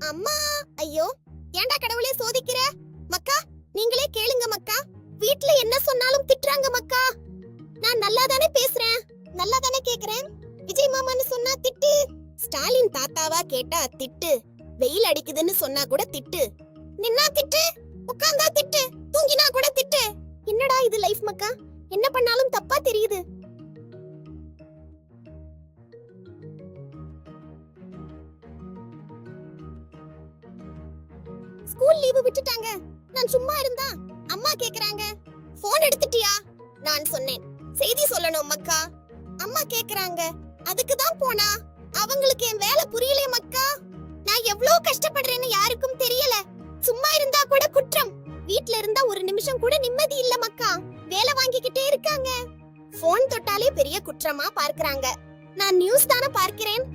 அம்மா, ஐயோ, ஏன்டா கடவுளே சோதிக்கிற? மக்கா, நீங்களே கேளுங்க மக்கா. வீட்ல என்ன சொன்னாலும் திட்டுறாங்க மக்கா. நான் நல்லா தானே பேசுறேன், நல்லா தானே கேக்குறேன். விஜய் மாமான்னு சொன்னா திட்டு, ஸ்டாலின் தாத்தாவா கேட்டா திட்டு, வெயில் அடிக்குதுன்னு சொன்னா கூட திட்டு, நின்னா திட்டு, உட்கார்ந்தா திட்டு, தூங்கினா கூட திட்டு. என்னடா இது லைஃப் மக்கா? என்ன பண்ணாலும் தப்பா தெரியுது. ஸ்கூல் லீவு விட்டுட்டாங்க. நான் சும்மா இருந்தா அம்மா கேக்குறாங்க, போன் எடுத்துட்டியா? நான் சொன்னேன், செய்தி சொல்லணும் மக்கா. அம்மா கேக்குறாங்க, அதுக்கு தான் போனா. அவங்களுக்கு என் வேலை புரியல மக்கா. நான் எவ்வளவு கஷ்டப்படுறேன்னு யாருக்கும் தெரியல. சும்மா இருந்தா கூட குற்றம். வீட்ல இருந்தா ஒரு நிமிஷம் கூட நிம்மதி இல்ல மக்கா. வேலை வாங்கிக்கிட்டே இருக்காங்க. போன் தொட்டாலே பெரிய குற்றமா பார்க்கறாங்க. நான் நியூஸ் தான பார்க்கிறேன்.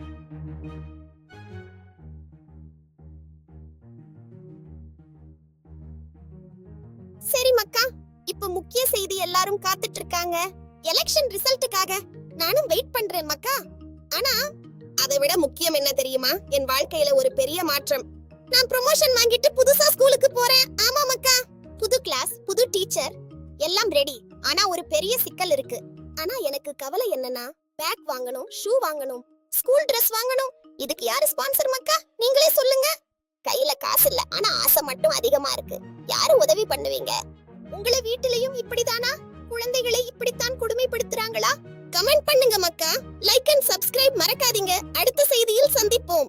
சரி மக்கா, இப்ப முக்கிய செய்தி எல்லாரும் காத்துட்டு இருக்காங்க. எலெக்ஷன் ரிசல்ட்டுக்காக நானும் வெயிட் பண்றேன் மக்கா. ஆனா அதை விட முக்கியம் என்ன தெரியுமா? என் வாழ்க்கையில ஒரு பெரிய மாற்றம். நான் ப்ரமோஷன் வாங்கிட்டு புதுசா ஸ்கூலுக்கு போறேன். ஆமா மக்கா, புது கிளாஸ், புது டீச்சர், எல்லாம் ரெடி. ஆனா ஒரு பெரிய சிக்கல் இருக்கு. ஆனா எனக்கு கவலை என்னன்னா, பேக் வாங்கணும், ஷூ வாங்கணும், ஸ்கூல் Dress வாங்கணும். இதுக்கு யாரு ஸ்பான்சர் மக்கா? நீங்களே சொல்லுங்க. கையில காசு இல்ல, ஆனா ஆசை மட்டும் அதிகமா இருக்கு. யாரு உதவி பண்ணுவீங்க? உங்களை வீட்டிலையும் இப்படிதானா? குழந்தைகளை இப்படித்தான் கொடுமைப்படுத்துறாங்களா? கமெண்ட் பண்ணுங்க மக்கா. லைக் அண்ட் சப்ஸ்கிரைப் மறக்காதீங்க. அடுத்த செய்தியில் சந்திப்போம்.